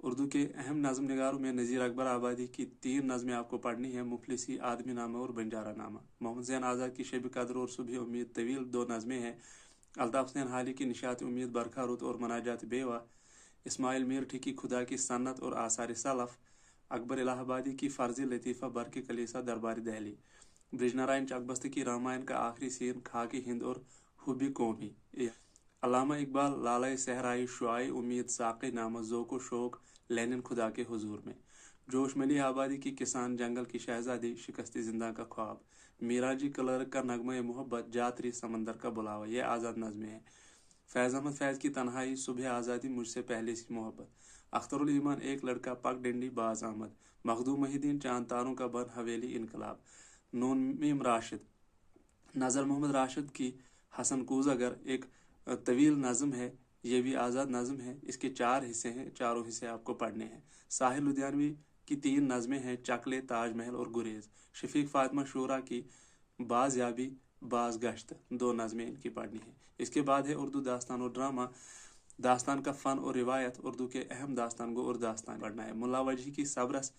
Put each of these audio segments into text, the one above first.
اردو کے اہم نظم نگاروں میں نذیر اکبر آبادی کی 3 نظمیں آپ کو پڑھنی ہے، مفلسی، آدمی نامہ اور بنجارہ نامہ۔ محمد حسین آزاد کی شب قدر اور صبح امید طویل 2 نظمیں ہیں۔ الطاف حسین حالی کی نشاط امید، برکھا رت اور مناجات بیوہ۔ اسماعیل میر ٹھکی خدا کی سنت اور آثار سلف۔ اکبر الہ آبادی کی فرضی لطیفہ، برق کلیسا، دربار دہلی۔ برج نارائن چکبست کی رامائن کا آخری سین، خاک ہند اور حب قومی۔ علامہ اقبال لالۂ صحرائی، شعاع امید، ساقی نامہ، ذوق و شوق، لینن خدا کے حضور میں۔ جوش ملی آبادی کی کسان، جنگل کی شہزادی، شکست زندہ کا خواب۔ میراجی کلرک کا نغمہ محبت، جاتری سمندر کا بلاوا۔ یہ آزاد نظمیں ہیں۔ فیض احمد فیض کی تنہائی، صبح آزادی، مجھ سے پہلے سی محبت۔ اختر الایمان ایک لڑکا، پگ ڈنڈی، باز احمد۔ مخدوم محی الدین چاند تاروں کا بن، حویلی، انقلاب۔ نون میم راشد، نظر محمد راشد کی حسن کوزگر ایک طویل نظم ہے، یہ بھی آزاد نظم ہے۔ اس کے 4 حصے ہیں، چاروں حصے آپ کو پڑھنے ہیں۔ ساحل لدھیانوی کی 3 نظمیں ہیں، چکلے، تاج محل اور گریز۔ شفیق فاطمہ شورا کی باز یابی، باز گشت، 2 نظمیں ان کی پڑھنی ہیں۔ اس کے بعد ہے اردو داستان اور ڈرامہ، داستان کا فن اور روایت، اردو کے اہم داستان گو اور داستان پڑھنا ہے۔ ملا وجہی کی صبرس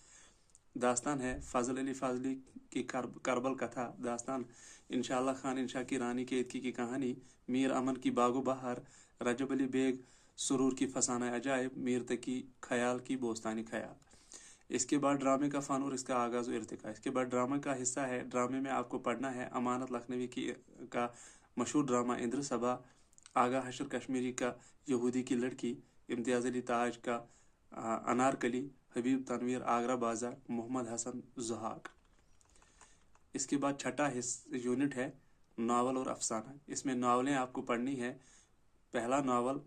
داستان ہے۔ فضل علی فاضلی کی کربل کتھا داستان۔ انشاءاللہ خان انشا کی رانی کیتکی کی کہانی۔ میر امن کی باغ و بہار۔ رجب علی بیگ سرور کی فسانہ عجائب۔ میر تقی خیال کی بوستانی خیال۔ اس کے بعد ڈرامے کا فن اور اس کا آغاز و ارتقاء۔ اس کے بعد ڈرامہ کا حصہ ہے، ڈرامے میں آپ کو پڑھنا ہے امانت لکھنوی کا مشہور ڈرامہ اندر صبا، آغا حشر کشمیری کا یہودی کی لڑکی، امتیاز علی تاج کا انارکلی، حبیب تنویر آگرہ بازار، محمد حسن زحاق۔ اس کے بعد چھٹا یونٹ ہے ناول اور افسانہ۔ اس میں ناولیں آپ کو پڑھنی ہے۔ پہلا ناول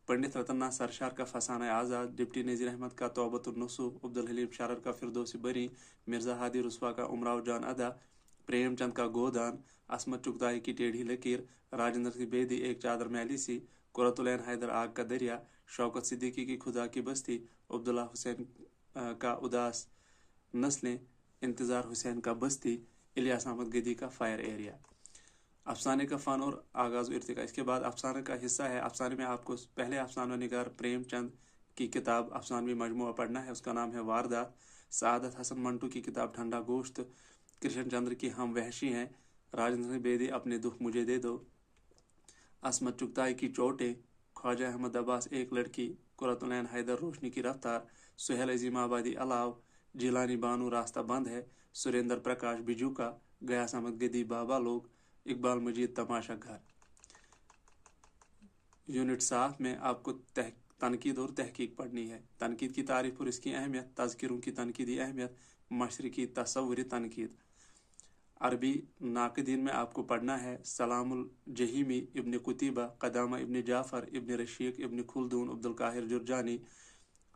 پنڈت رتن ناتھ سرشار کا فسانہ آزاد، ڈپٹی نذیر احمد کا توبۃ النصوح، عبدالحلیم شرر کا فردوس بری، مرزا ہادی رسوا کا امراؤ جان ادا، پریم چند کا گودان، عصمت چغتائی کی ٹیڑھی لکیر، راجندر سنگھ بیدی ایک چادر میلی سی، قرۃ العین حیدر آگ کا دریا، شوکت صدیقی کی خدا کی بستی، عبداللہ حسین کا اداس نسلیں، انتظار حسین کا بستی، الیاس احمد گدی کا فائر ایریا۔ افسانے کا فن اور آغاز و ارتقاء۔ اس کے بعد افسانے کا حصہ ہے۔ افسانے میں آپ کو پہلے افسانہ نگار پریم چند کی کتاب افسانوی مجموعہ پڑھنا ہے، اس کا نام ہے واردات۔ سعادت حسن منٹو کی کتاب ٹھنڈا گوشت۔ کرشن چندر کی ہم وحشی ہیں۔ راجندر سنگھ بیدی اپنے دکھ مجھے دے دو۔ عصمت چغتائی کی چوٹیں۔ خواجہ احمد عباس ایک لڑکی۔ قرۃ العین حیدر روشنی کی رفتار۔ سہیل عظیم آبادی الاؤ۔ جیلانی بانو راستہ بند ہے۔ سریندر پرکاش بجو کا۔ غیاث احمد گدی بابا لوگ۔ اقبال مجید تماشا گھر۔ یونٹ 7 میں آپ کو تنقید اور تحقیق پڑھنی ہے۔ تنقید کی تعریف اور اس کی اہمیت، تذکروں کی تنقیدی اہمیت، مشرقی تصوری تنقید۔ عربی ناقدین میں آپ کو پڑھنا ہے سلام الجہیمی، ابن قتیبہ، قدامہ ابن جعفر، ابن رشیق، ابن خلدون، عبدالقاہر جرجانی۔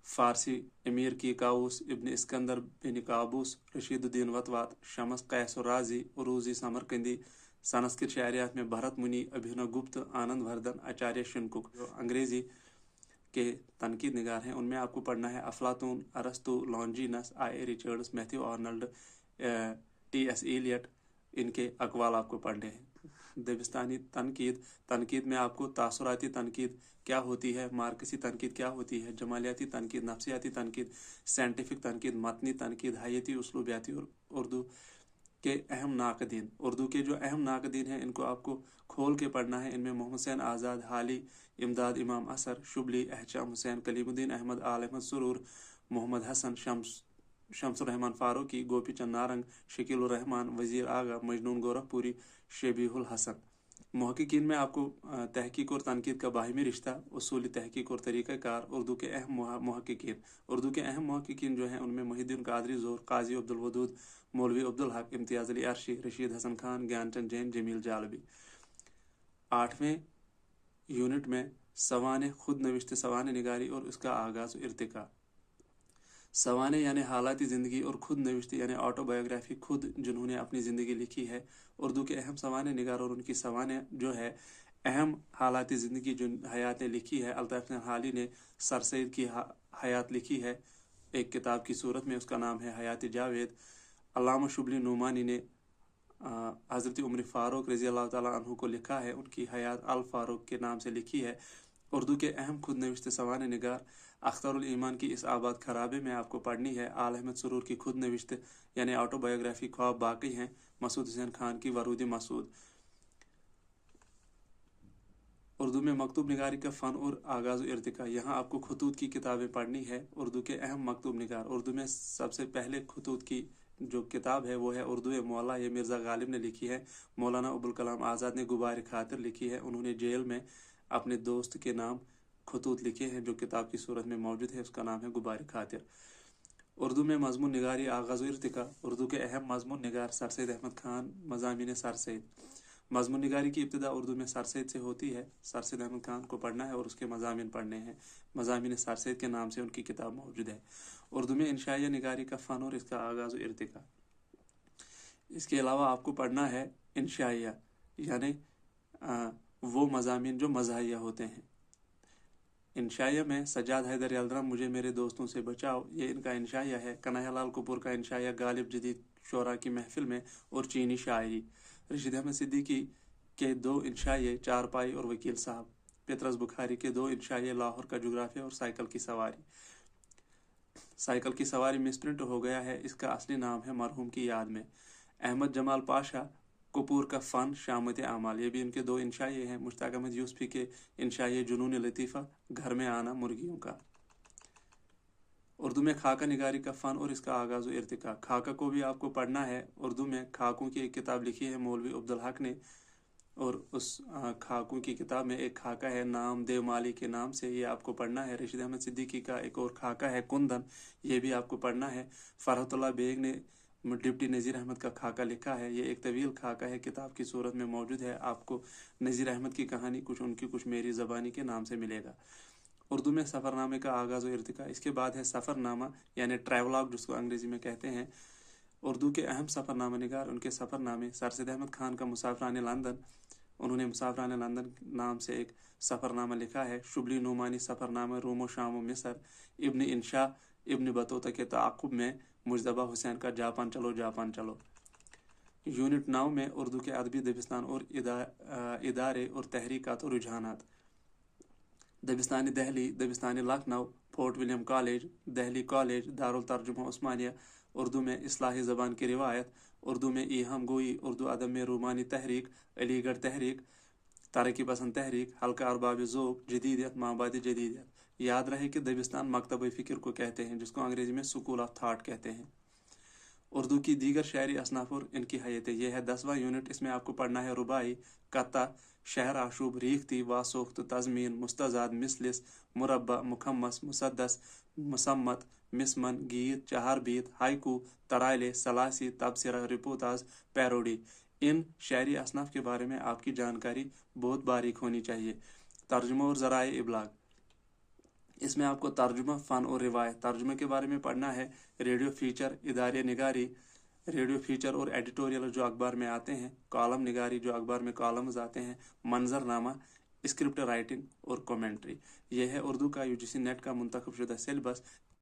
فارسی امیر کی کاؤس، ابن اسکندر بن قابوس، رشید الدین وطوات، شمس قیس رازی، عروضی سمرقندی۔ سنسکرت شعریات میں بھرت منی، ابھینو گپت، آنند وردھن، آچاریہ شنکک۔ جو انگریزی کے تنقید نگار ہیں ان میں آپ کو پڑھنا ہے افلاطون، ارسطو، Longinus, I Richards, Matthew Arnold, T S Eliot, ان کے اقوال آپ کو پڑھنے ہیں۔ دبستانی تنقید۔ تنقید میں آپ کو تاثراتی تنقید کیا ہوتی ہے، مارکسی تنقید کیا ہوتی ہے، جمالیاتی تنقید، نفسیاتی تنقید، سائنٹیفک تنقید، متنی تنقید، حیاتی، اسلوبیاتی اور اردو کے اہم ناقدین۔ اردو کے جو اہم ناقدین ہیں ان کو آپ کو کھول کے پڑھنا ہے۔ ان میں محمد حسین آزاد، حالی، امداد امام اثر، شبلی، احشام حسین، کلیم الدین احمد، آل احمد سرور، محمد حسن، شمس الرحمان فاروقی، گوپی چند نارنگ، شکیل الرحمان، وزیر آغا، مجنون گورکھپوری، شبیہ الحسن۔ محققین میں آپ کو تحقیق اور تنقید کا باہمی رشتہ، اصول تحقیق اور طریقہ کار، اردو کے اہم محققین۔ اردو کے اہم محققین جو ہیں ان میں محی الدین قادری زور، قاضی عبدالودود، مولوی عبدالحق، امتیاز علی عرشی، رشید حسن خان، گیان چند جین، جمیل جالبی۔ 8ویں یونٹ میں سوانح، خود نوشت سوانح نگاری اور اس کا آغاز و ارتقاء۔ سوانح یعنی حالات زندگی اور خود نوشت یعنی آٹو بایوگرافی، خود جنہوں نے اپنی زندگی لکھی ہے۔ اردو کے اہم سوانح نگار اور ان کی سوانح جو ہے اہم حالات زندگی جو حیات نے لکھی ہے۔ الطاف حسین حالی نے سر سید کی حیات لکھی ہے ایک کتاب کی صورت میں، اس کا نام ہے حیات جاوید۔ علامہ شبلی نعمانی نے حضرت عمر فاروق رضی اللہ تعالیٰ عنہ کو لکھا ہے، ان کی حیات الفاروق کے نام سے لکھی ہے۔ اردو کے اہم خود نوشت سوانح نگار اختر الایمان کی اس آباد خرابے میں آپ کو پڑھنی ہے آل احمد سرور کی خود نوشت یعنی آٹو بایوگرافی خواب باقی ہیں مسعود حسین خان کی ورود مسعود۔ اردو میں مکتوب نگاری کا فن اور آغاز و ارتقاء، یہاں آپ کو خطوط کی کتابیں پڑھنی ہے۔ اردو کے اہم مکتوب نگار، اردو میں سب سے پہلے خطوط کی جو کتاب ہے وہ ہے اردو مولا، یہ مرزا غالب نے لکھی ہے۔ مولانا ابوالکلام آزاد نے غبار خاطر لکھی ہے، انہوں نے جیل میں اپنے دوست کے نام خطوط لکھے ہیں جو کتاب کی صورت میں موجود ہے، اس کا نام ہے غبار خاطر۔ اردو میں مضمون نگاری آغاز و ارتقاء، اردو کے اہم مضمون نگار سر سید احمد خان، مضامین سر سید۔ مضمون نگاری کی ابتدا اردو میں سر سید سے ہوتی ہے، سر سید احمد خان کو پڑھنا ہے اور اس کے مضامین پڑھنے ہیں، مضامین سر سید کے نام سے ان کی کتاب موجود ہے۔ اردو میں انشائیہ نگاری کا فن اور اس کا آغاز و ارتقاء، اس کے علاوہ آپ کو پڑھنا ہے انشائیہ یعنی وہ مضامین جو مزاحیہ ہوتے ہیں۔ انشائیہ میں سجاد حیدر یلدرم مجھے میرے دوستوں سے بچاؤ، یہ ان کا انشائیہ ہے۔ کنہیا لال کپور کا انشائیہ غالب جدید شعراء کی محفل میں اور چینی شاعری۔ رشید احمد صدیقی کے 2 انشائیے چارپائی اور وکیل صاحب۔ پطرس بخاری کے 2 انشائیے لاہور کا جغرافیہ اور سائیکل کی سواری۔ سائیکل کی سواری مسپرنٹ ہو گیا ہے، اس کا اصلی نام ہے مرحوم کی یاد میں۔ احمد جمال پاشا کپور کا فن شامت اعمال، یہ بھی ان کے 2 انشائیے ہیں۔ مشتاق احمد یوسفی کے انشائیے جنون لطیفہ، گھر میں آنا مرغیوں کا۔ اردو میں خاکہ نگاری کا فن اور اس کا آغاز و ارتقاء، خاکہ کو بھی آپ کو پڑھنا ہے۔ اردو میں خاکوں کی ایک کتاب لکھی ہے مولوی عبدالحق نے، اور اس خاکوں کی کتاب میں ایک خاکہ ہے نام دیو مالی کے نام سے، یہ آپ کو پڑھنا ہے۔ رشید احمد صدیقی کا ایک اور خاکہ ہے کندن، یہ بھی آپ کو پڑھنا ہے۔ فرحت اللہ بیگ نے ڈپٹی نذیر احمد کا خاکہ لکھا ہے، یہ ایک طویل خاکہ ہے، کتاب کی صورت میں موجود ہے، آپ کو نذیر احمد کی کہانی کچھ ان کی کچھ میری زبانی کے نام سے ملے گا۔ اردو میں سفر نامے کا آغاز و ارتقاء، اس کے بعد ہے سفر نامہ یعنی ٹریولاگ جس کو انگریزی میں کہتے ہیں۔ اردو کے اہم سفر نامہ نگار، ان کے سفر نامے، سر سید احمد خان کا مسافران لندن، انہوں نے مسافران لندن نام سے ایک سفر نامہ لکھا ہے۔ شبلی نعمانی سفر نامہ روم و شام و مصر، ابن انشا ابن بطوطہ کے تعاقب میں مجتبیٰ حسین کا جاپان چلو جاپان چلو۔ یونٹ 9 میں اردو کے ادبی دبستان اور ادارے اور تحریکات اور رجحانات۔ دبستانی دہلی، دبستانی Lucknow, Fort William college, Delhi college, Darul Tarjuma Osmania, Urdu میں اصلاحی زبان کی روایت، اردو میں ایہم گوئی، اردو ادب میں رومانی تحریک، علی گڑھ تحریک، ترقی پسند تحریک، حلقہ ارباب ذوق، جدیدیت، مابعد جدیدیت۔ یاد رہے کہ دبستان مکتبہ فکر کو کہتے ہیں، جس کو انگریزی میں اسکول آف تھاٹ کہتے ہیں۔ اردو کی دیگر شعری اصناف اور ان کی حیتیں، یہ ہے 10واں یونٹ، اس میں آپ کو پڑھنا ہے رباعی، قطع، شہر آشوب، ریختہ، واسوخت، تضمین، مستزاد، مثلث، مربع، مکھمس، مسدس، مسمت، مسمن، گیت، چہار بیت، ہائیکو، ترائلے، سلاسی، تبصرہ، رپوتاز، پیروڈی۔ ان شعری اصناف کے بارے میں آپ کی جانکاری بہت باریک ہونی چاہیے۔ ترجمہ اور ذرائع ابلاغ، اس میں آپ کو ترجمہ، فن اور روایت۔ ترجمہ کے بارے میں پڑھنا ہے ریڈیو فیچر، اداریہ نگاری، ریڈیو فیچر اور ایڈیٹوریل جو اخبار میں آتے ہیں، کالم نگاری جو اخبار میں کالمز آتے ہیں، منظر نامہ، اسکرپٹ رائٹنگ اور کومنٹری۔ یہ ہے اردو کا UGC نیٹ کا منتخب شدہ سلیبس۔